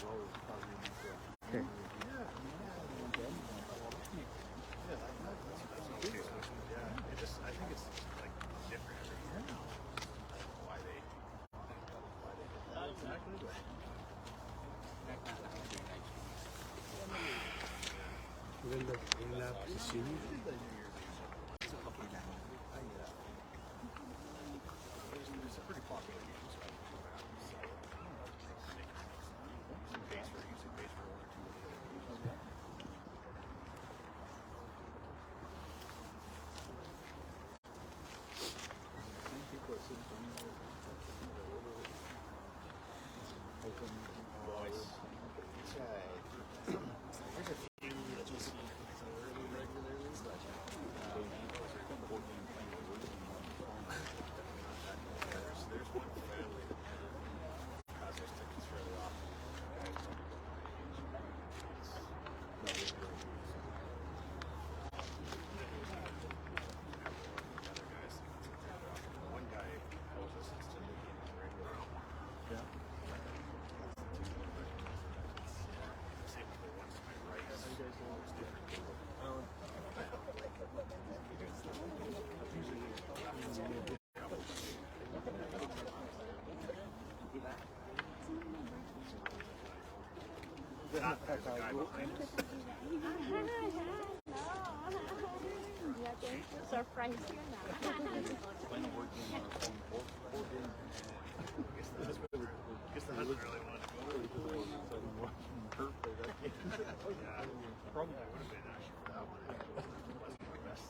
Okay. I think it's like different every year now. Why they did that exactly? Maganda. Wala si Sini. It's a pretty popular game. Some base for using base for 1 or 2 of the other games. There's a few that you see fairly regularly, but there's one family that has those tickets fairly often. One guy owes us to the game regular. Yeah. Same with the ones to my right. How you guys doing? It's different. Surprise yun na. Guess the husband really wanted to go. Yeah, probably would have been actually for that one. It wasn't the best.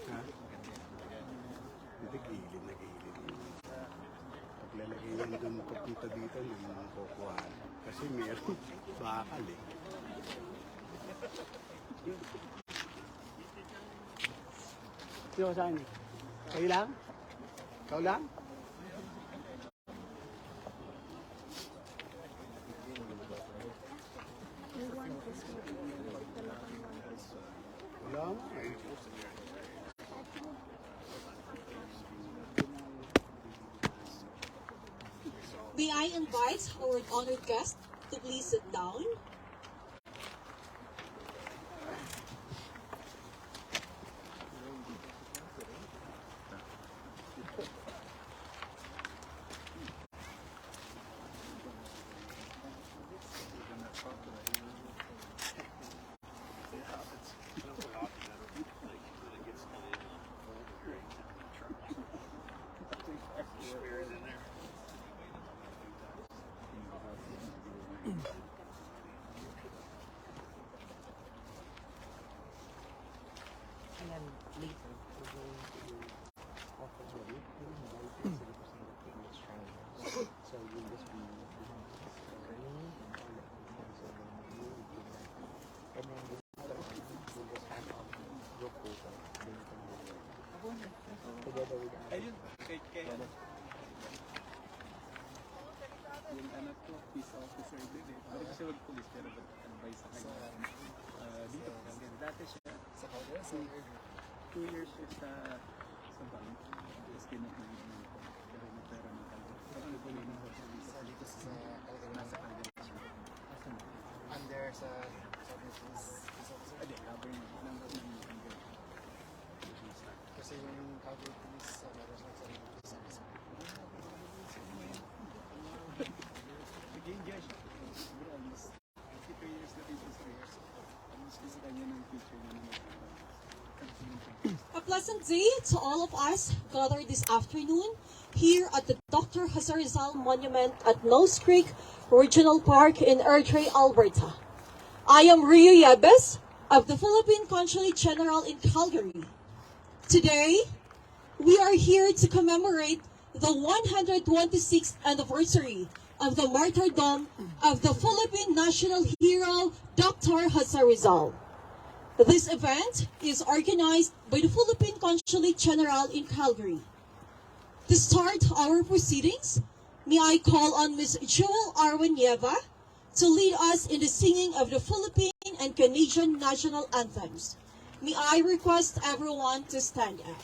Ha? Hindi, gilid na gilid. Paglalagay yan doon papunta dito, hindi mo kukuha. Kasi meron bakal eh. Sino ka saan eh? Kayo lang? Ikaw lang? Wala nga eh. May I invite our honored guest to please sit down? And then later, we're going to offer the week. So you'll just be learning and all that. So then you will be like, and then later, we'll just have a group photo. Then you can do it together with us. Ayun, kay ano? Yung anak ko, peace officer din eh. Pero kasi wag police, pero advice sa kanya. Dito, dati siya sa Congress. 2 years siya sa bank. Tapos kinapagin ng ito. Pero may pera ng kalbo. Pero ano po yun ang service? Dito sa Nasa kalbo. Asan? under sa police officer. Adi, cover ng kalbo. Kasi yung cover police sa meron sa police officer. Nag-enjoy siya. Siguro almost 52 years na dito sa years. Almost kasi kanya ng future na naman. A pleasant day to all of us gathered this afternoon here at the Dr. Rizal Monument at Nose Creek Regional Park in Erdre, Alberta. I am Rio Yebes of the Philippine Consulate General in Calgary. Today, we are here to commemorate the 126th anniversary of the martyrdom of the Philippine national hero, Dr. Rizal. This event is organized by the Philippine Consulate General in Calgary. To start our proceedings, may I call on Ms. Jewel Arwanieva to lead us in the singing of the Philippine and Canadian national anthems. May I request everyone to stand up.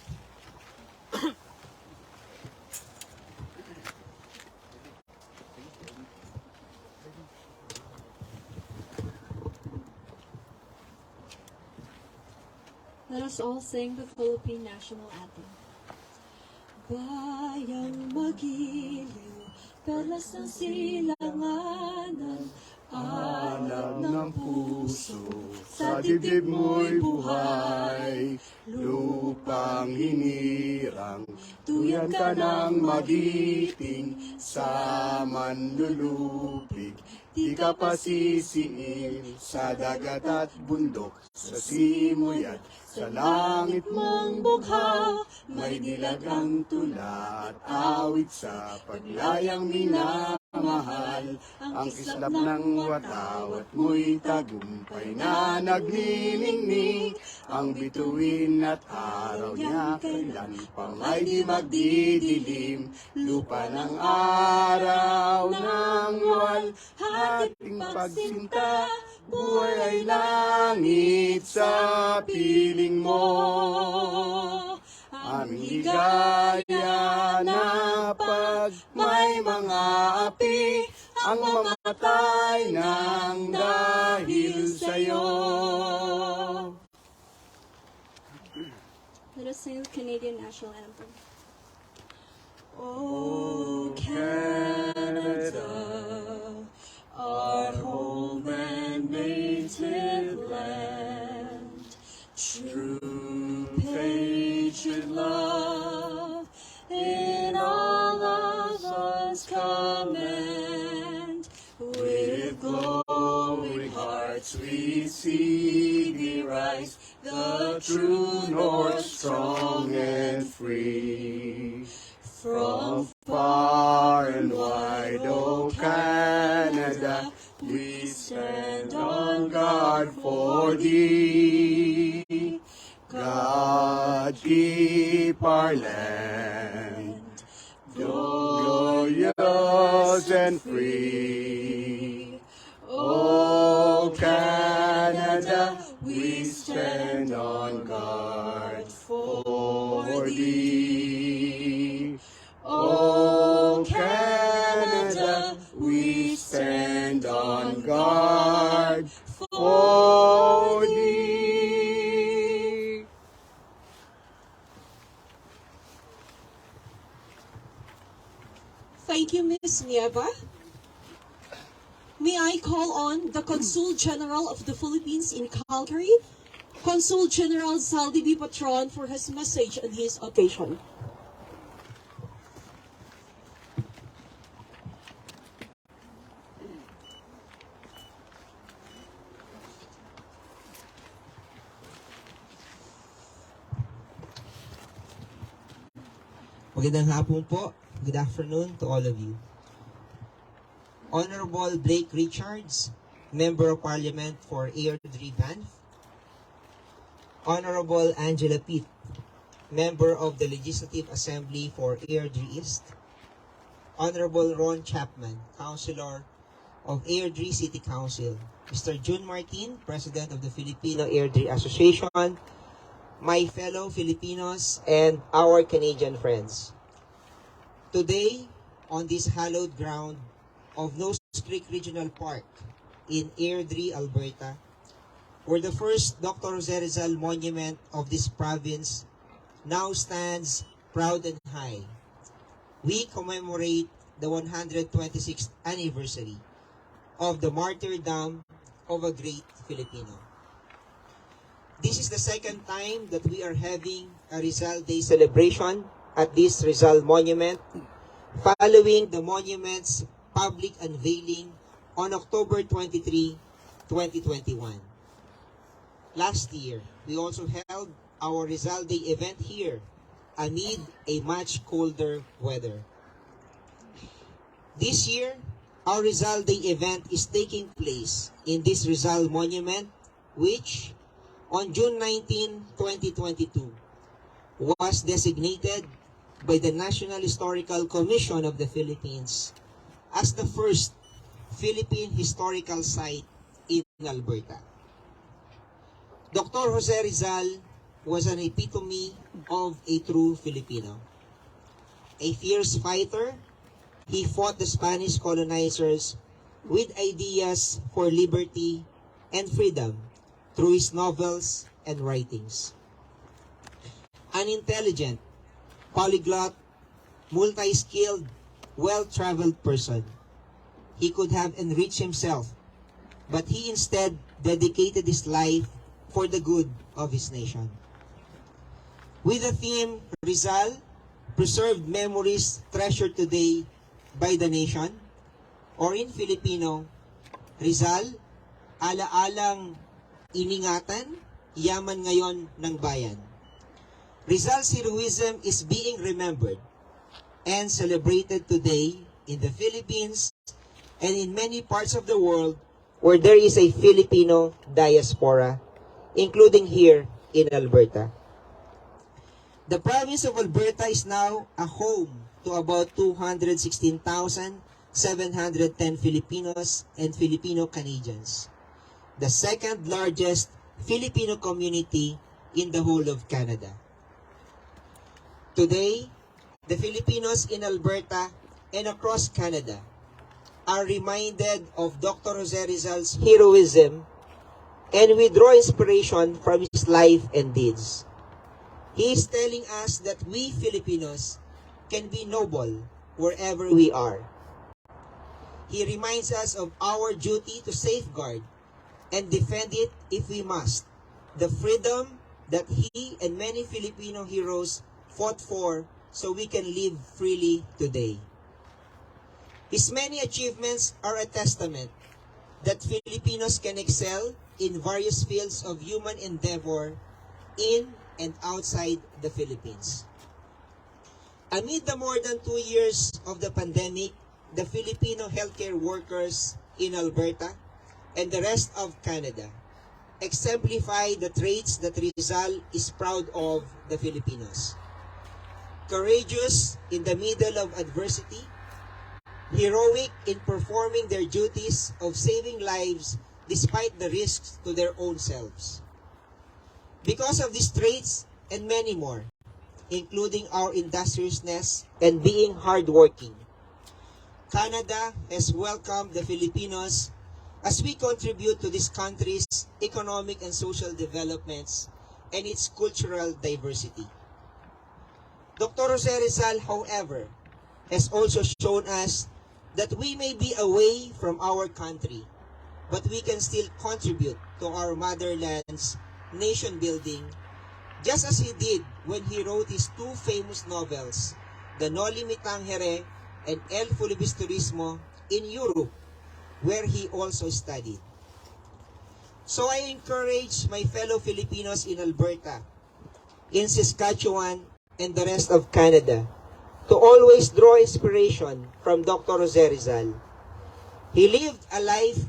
Let us all sing the Philippine national anthem. Bayang magiliw, perlas ng silanganan, Alam ng puso, sa dibdib mo'y buhay, lupang hinirang, tuyan ka ng magiting, sa manlulupig, di ka pasisiin, sa dagat at bundok, sa simoy at sa langit mong bukha, may dilag ang tula at awit sa paglayang minamahal. Ang kislap ng watawat mo'y tagumpay na nagniningning. Ang bituin at araw niya kailan pang ay di magdidilim. Lupa ng araw ng wal, ating pagsinta, buhay ay langit sa piling mo. Aming ligaya na pag may mga api, ang mamatay ng dahil sa'yo. Let us sing the Canadian national anthem. Oh, Canada, our home and native land, true patriot love in all of us command. With glowing hearts we see thee rise, the true north strong and free. From far and wide, O Canada, we stand on guard for thee. God keep our land glorious and free. O Canada, we stand on guard for thee. O Canada, we stand on guard for thee. Thank you, Ms. Nieva. May I call on the Consul General of the Philippines in Calgary, Consul General Zaldi B. Patron, for his message on his occasion. Magandang hapon po. Good afternoon to all of you. Honorable Blake Richards, Member of Parliament for Airdrie Banff. Honorable Angela Pitt, Member of the Legislative Assembly for Airdrie East. Honorable Ron Chapman, Councilor of Airdrie City Council. Mr. June Martin, President of the Filipino Airdrie Association. My fellow Filipinos and our Canadian friends. Today, on this hallowed ground of Nose Creek Regional Park in Airdrie, Alberta, where the first Dr. Rizal monument of this province now stands proud and high, we commemorate the 126th anniversary of the martyrdom of a great Filipino. This is the second time that we are having a Rizal Day celebration at this Rizal Monument, following the monument's public unveiling on October 23, 2021. Last year, we also held our Rizal Day event here amid a much colder weather. This year, our Rizal Day event is taking place in this Rizal Monument, which on June 19, 2022, was designated by the National Historical Commission of the Philippines as the first Philippine historical site in Alberta. Dr. Jose Rizal was an epitome of a true Filipino. A fierce fighter, he fought the Spanish colonizers with ideas for liberty and freedom through his novels and writings. An intelligent, polyglot, multi-skilled, well-traveled person, he could have enriched himself, but he instead dedicated his life for the good of his nation. With the theme, Rizal, Preserved Memories Treasured Today by the Nation, or in Filipino, Rizal, Alaalang Iningatan, Yaman Ngayon ng Bayan. Rizal's heroism is being remembered and celebrated today in the Philippines and in many parts of the world where there is a Filipino diaspora, including here in Alberta. The province of Alberta is now a home to about 216,710 Filipinos and Filipino Canadians, the second largest Filipino community in the whole of Canada. Today, the Filipinos in Alberta and across Canada are reminded of Dr. Jose Rizal's heroism, and we draw inspiration from his life and deeds. He is telling us that we Filipinos can be noble wherever we are. He reminds us of our duty to safeguard and defend it if we must, the freedom that he and many Filipino heroes fought for so we can live freely today. His many achievements are a testament that Filipinos can excel in various fields of human endeavor in and outside the Philippines. Amid the more than 2 years of the pandemic, the Filipino healthcare workers in Alberta and the rest of Canada exemplify the traits that Rizal is proud of the Filipinos. Courageous in the middle of adversity, heroic in performing their duties of saving lives despite the risks to their own selves. Because of these traits and many more, including our industriousness and being hardworking, Canada has welcomed the Filipinos as we contribute to this country's economic and social developments and its cultural diversity. Dr. Jose Rizal, however, has also shown us that we may be away from our country, but we can still contribute to our motherland's nation building, just as he did when he wrote his two famous novels, The Noli Me Tangere and El Filibusterismo, in Europe, where he also studied. So I encourage my fellow Filipinos in Alberta, in Saskatchewan, and the rest of Canada to always draw inspiration from Dr. Jose Rizal. He lived a life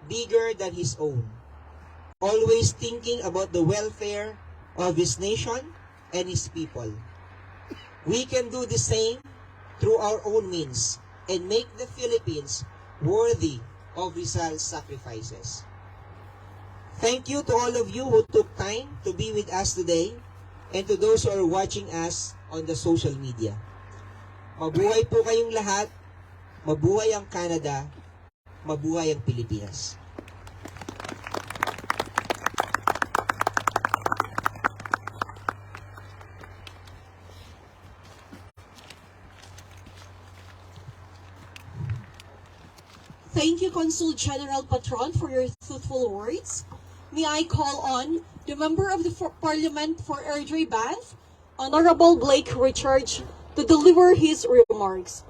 bigger than his own, always thinking about the welfare of his nation and his people. We can do the same through our own means and make the Philippines worthy of Rizal's sacrifices. Thank you to all of you who took time to be with us today and to those who are watching us on the social media. Mabuhay po kayong lahat, mabuhay ang Canada, mabuhay ang Pilipinas. Thank you, Consul General Patron, for your thoughtful words. May I call on the Member of the Parliament for Airdrie Banff, Honorable Blake Richards, to deliver his remarks.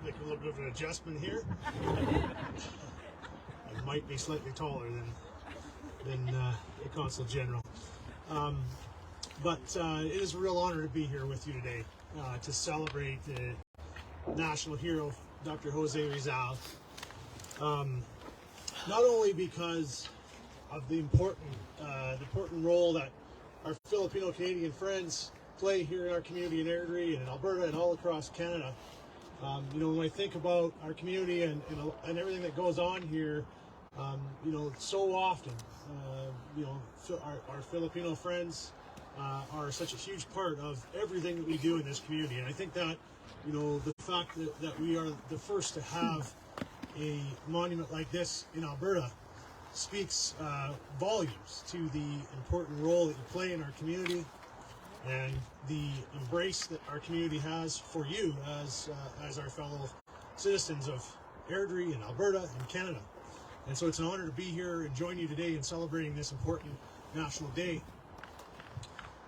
Make a little bit of an adjustment here. I might be slightly taller than the Consul General. But it is a real honor to be here with you today to celebrate the national hero, Dr. Jose Rizal. Not only because of the important role that our Filipino Canadian friends play here in our community in Airdrie and in Alberta and all across Canada. When I think about our community and everything that goes on here, so often, our Filipino friends are such a huge part of everything that we do in this community. And I think that, the fact that we are the first to have a monument like this in Alberta speaks volumes to the important role that you play in our community and the embrace that our community has for you as our fellow citizens of Airdrie and Alberta and Canada. And so it's an honor to be here and join you today in celebrating this important National Day.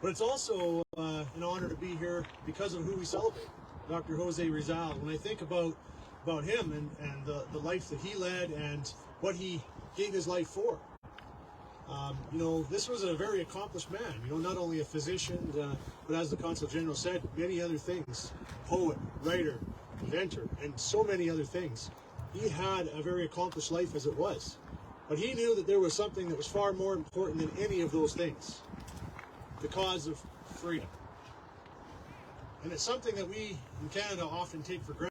But it's also an honor to be here because of who we celebrate, Dr. Jose Rizal. When I think about him and the life that he led and what he gave his life for, this was a very accomplished man, not only a physician, but as the Consul General said, many other things, poet, writer, inventor, and so many other things. He had a very accomplished life as it was, but he knew that there was something that was far more important than any of those things, the cause of freedom. And it's something that we in Canada often take for granted.